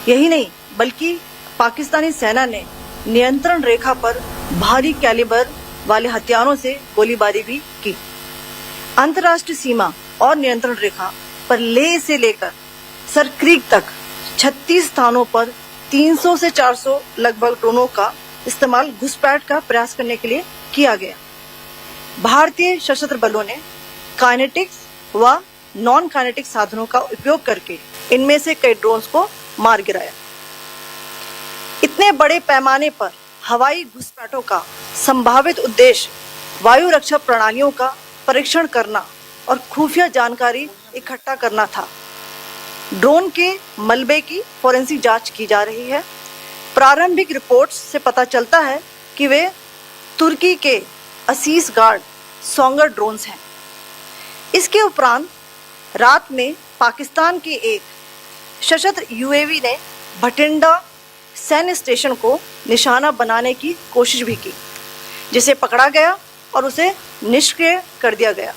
यही नहीं बल्कि पाकिस्तानी सेना ने नियंत्रण रेखा पर भारी कैलिबर वाले हथियारों से गोलीबारी भी की। अंतर्राष्ट्रीय सीमा और नियंत्रण रेखा पर लेह से लेकर सरक्रीक तक 36 स्थानों पर 300 से 400 लगभग ड्रोनों का इस्तेमाल घुसपैठ का प्रयास करने के लिए किया गया। भारतीय सशस्त्र बलों ने काइनेटिक्स व नॉन काइनेटिक साधनों का उपयोग करके इनमें से कई ड्रोन्स को मार गिराया। इतने बड़े पैमाने पर हवाई घुसपैठों का संभावित उद्देश्य वायु रक्षा प्रणालियों का परीक्षण करना और खुफिया जानकारी इकट्ठा करना था। ड्रोन के मलबे की फोरेंसिक जांच की जा रही है। प्रारंभिक रिपोर्ट्स से पता चलता है कि वे तुर्की के असीस गार्ड सोंगर ड्रोन्स हैं। इसके उपरांत रात में पाकिस्तान के एक सशस्त्र यूएवी ने भटिंडा सैन्य स्टेशन को निशाना बनाने की कोशिश भी की, जिसे पकड़ा गया और उसे निष्क्रिय कर दिया गया।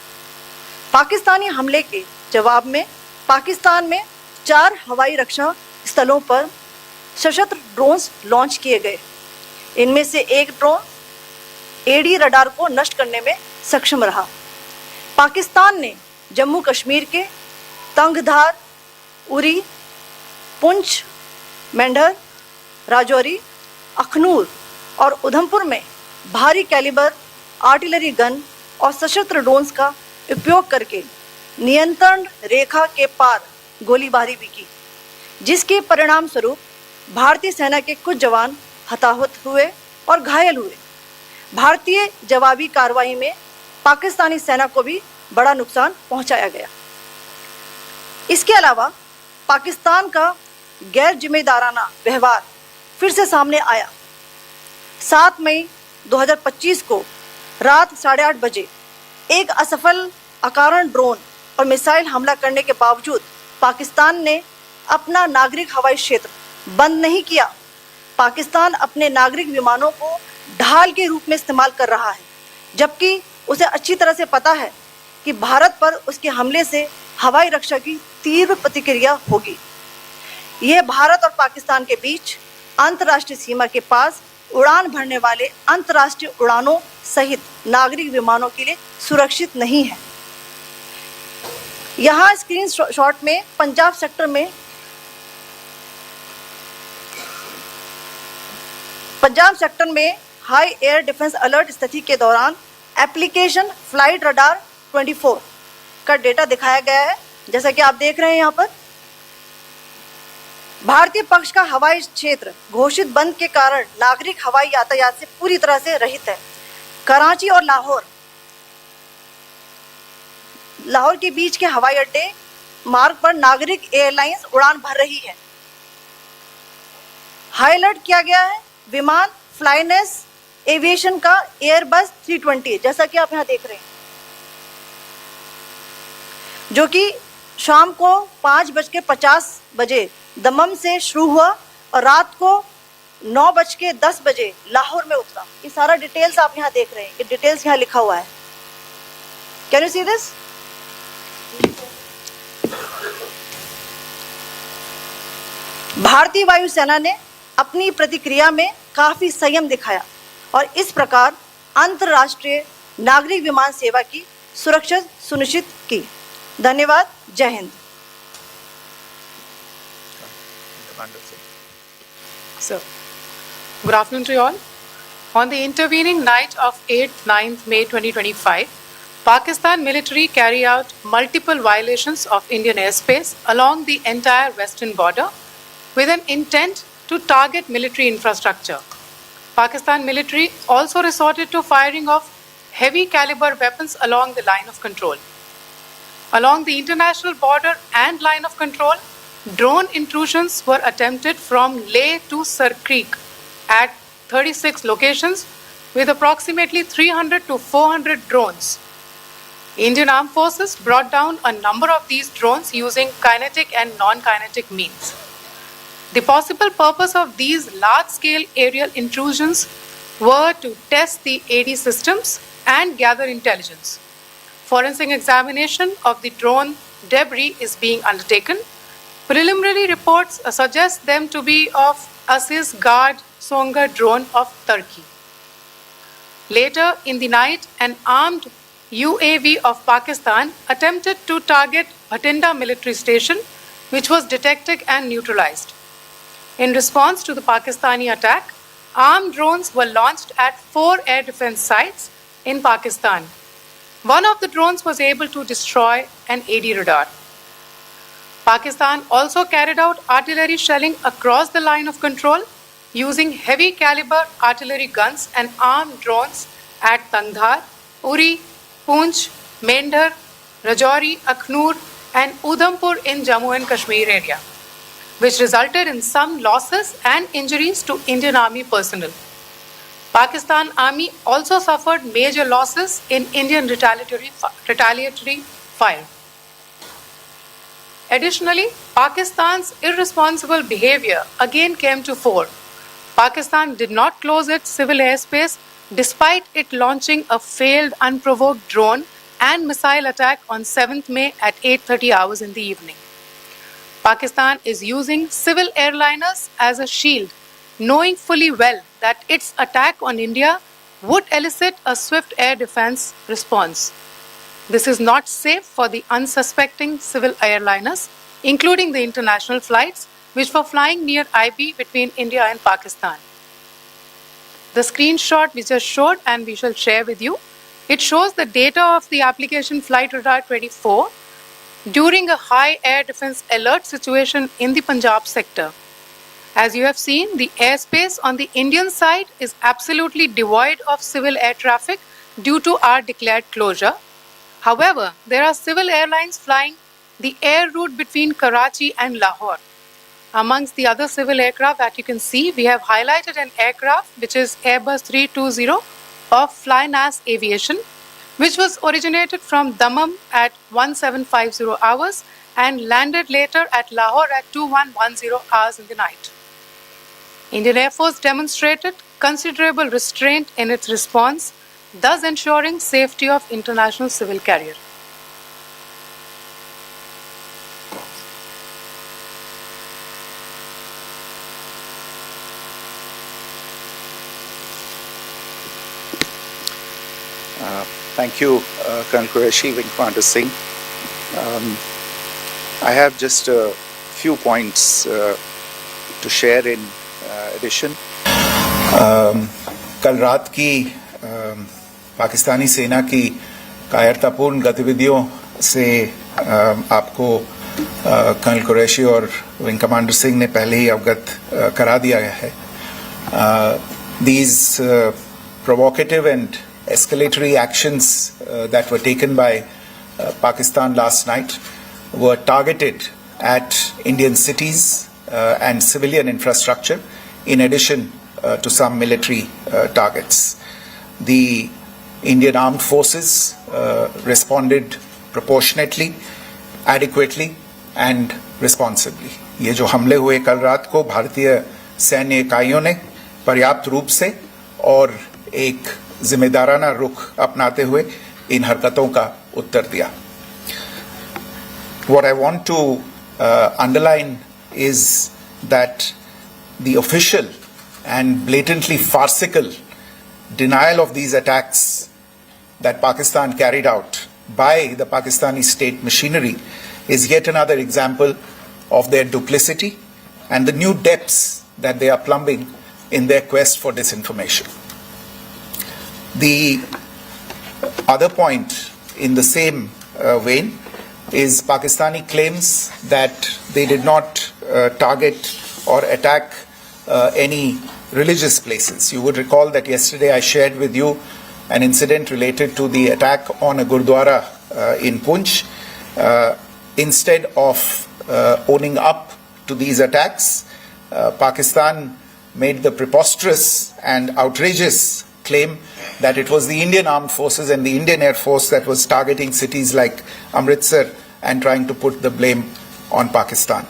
पाकिस्तानी हमले के जवाब में पाकिस्तान में 4 हवाई रक्षा स्थलों पर सशस्त्र ड्रोन्स लॉन्च किए गए। इनमें से एक ड्रोन एडी रडार को नष्ट करने में सक्षम रहा। पाकिस्तान ने जम्मू कश्मीर के तंगधार, उरी, पुंछ, मेंढर, राजौरी, अखनूर और उधमपुर में भारी कैलिबर आर्टिलरी गन और सशस्त्र ड्रोन्स का उपयोग करके नियंत्रण रेखा के पार गोलीबारी भी की, जिसके परिणाम स्वरूप भारतीय सेना के कुछ जवान हताहत हुए और घायल हुए। भारतीय जवाबी कार्रवाई में पाकिस्तानी सेना को भी बड़ा नुकसान पहुंचाया गया। इसके अलावा पाकिस्तान का गैर जिम्मेदाराना व्यवहार फिर से सामने आया। 7 मई 2025 को रात 8:30 बजे एक असफल अकारण ड्रोन और मिसाइल हमला करने के बावजूद पाकिस्तान ने अपना नागरिक हवाई क्षेत्र बंद नहीं किया। पाकिस्तान अपने नागरिक विमानों को ढाल के रूप में इस्तेमाल कर रहा है, जबकि उसे अच्छी तरह से पता है कि भारत पर उसके हमले से हवाई रक्षा की तीव्र प्रतिक्रिया होगी। यह भारत और पाकिस्तान के बीच अंतर्राष्ट्रीय सीमा के पास उड़ान भरने वाले अंतर्राष्ट्रीय उड़ानों सहित नागरिक विमानों के लिए सुरक्षित नहीं है। यहाँ स्क्रीन शॉट में पंजाब सेक्टर में हाई एयर डिफेंस अलर्ट स्थिति के दौरान एप्लीकेशन फ्लाइट रडार 24 का डेटा दिखाया गया है। जैसा कि आप देख रहे हैं, यहाँ पर भारतीय पक्ष का हवाई क्षेत्र घोषित बंद के कारण नागरिक हवाई यातायात से पूरी तरह से रहित है। कराची और लाहौर के बीच के हवाई अड्डे मार्ग पर नागरिक एयरलाइंस उड़ान भर रही है। हाई अलर्ट किया गया है विमान फ्लाइनेस एविएशन का एयरबस 320, जैसा कि आप यहाँ देख रहे हैं, जो कि शाम को 5:50 बजे दमम से शुरू हुआ और रात को 9:10 बजे लाहौर में उतरा। ये सारा डिटेल्स आप यहाँ देख रहे हैं, ये डिटेल्स यहाँ लिखा हुआ है। Can you see this? भारतीय वायुसेना ने अपनी प्रतिक्रिया में काफी संयम दिखाया और इस प्रकार अंतर्राष्ट्रीय नागरिक विमान सेवा की सुरक्षा सुनिश्चित की। धन्यवाद। जय Hind. So, good afternoon to you all. On the intervening night of 8th-9th May 2025, Pakistan military carried out multiple violations of Indian airspace along the entire western border with an intent to target military infrastructure. Pakistan military also resorted to firing of heavy caliber weapons along the line of control. Along the international border and line of control, drone intrusions were attempted from Leh to Sarkreek at 36 locations with approximately 300 to 400 drones. Indian Armed Forces brought down a number of these drones using kinetic and non-kinetic means. The possible purpose of these large-scale aerial intrusions were to test the AD systems and gather intelligence. Forensic examination of the drone debris is being undertaken. Preliminary reports suggest them to be of Aziz Guard Songa drone of Turkey. Later in the night, an armed UAV of Pakistan attempted to target Bhatinda military station, which was detected and neutralized. In response to the Pakistani attack, armed drones were launched at 4 air defense sites in Pakistan. One of the drones was able to destroy an AD radar. Pakistan also carried out artillery shelling across the line of control using heavy caliber artillery guns and armed drones at Tangdhar, Uri, Poonch, Mendhar, Rajouri, Akhnur and Udhampur in Jammu and Kashmir area, which resulted in some losses and injuries to Indian Army personnel. Pakistan Army also suffered major losses in Indian retaliatory fire. Additionally, Pakistan's irresponsible behavior again came to fore. Pakistan did not close its civil airspace despite it launching a failed unprovoked drone and missile attack on 7th May at 8:30 hours in the evening. Pakistan is using civil airliners as a shield, knowing fully well that its attack on India would elicit a swift air defense response. This is not safe for the unsuspecting civil airliners, including the international flights which were flying near IB between India and Pakistan. The screenshot we just showed and we shall share with you, it shows the data of the application Flight Radar 24 during a high air defense alert situation in the Punjab sector. As you have seen, the airspace on the Indian side is absolutely devoid of civil air traffic due to our declared closure. However, there are civil airlines flying the air route between Karachi and Lahore. Amongst the other civil aircraft that you can see, we have highlighted an aircraft which is Airbus 320 of Flynas Aviation, which was originated from Dammam at 1750 hours and landed later at Lahore at 2110 hours in the night. Indian Air Force demonstrated considerable restraint in its response, thus ensuring safety of international civil carrier. Thank you, Colonel Qureshi, Wing Commander Singh. I have just a few points to share in addition. कल रात की पाकिस्तानी सेना की कायरतापूर्ण गतिविधियों से आपको colonel Qureshi और विंग कमांडर सिंह ने पहले ही अवगत करा दिया है. These provocative and escalatory actions that were taken by Pakistan last night were targeted at Indian cities and civilian infrastructure, in addition to some military targets. The Indian armed forces responded proportionately, adequately and responsibly. ये जो हमले हुए कल रात को भारतीय सैन्य इकाइयों ने पर्याप्त रूप से और एक जिम्मेदाराना रुख अपनाते हुए इन हरकतों का उत्तर दिया. What I want to underline is that the official and blatantly farcical denial of these attacks that Pakistan carried out by the Pakistani state machinery is yet another example of their duplicity and the new depths that they are plumbing in their quest for disinformation. The other point in the same vein is Pakistani claims that they did not target or attack any religious places. You would recall that yesterday I shared with you an incident related to the attack on a Gurdwara in Poonch. Instead of owning up to these attacks, Pakistan made the preposterous and outrageous claim that it was the Indian armed forces and the Indian Air Force that was targeting cities like Amritsar and trying to put the blame on Pakistan.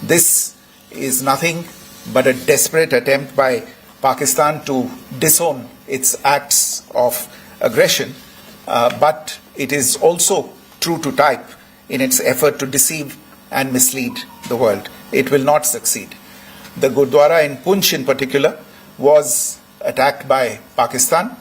This is nothing but a desperate attempt by Pakistan to disown its acts of aggression, but it is also true to type in its effort to deceive and mislead the world. It will not succeed. The Gurdwara in Punch in particular was attacked by Pakistan,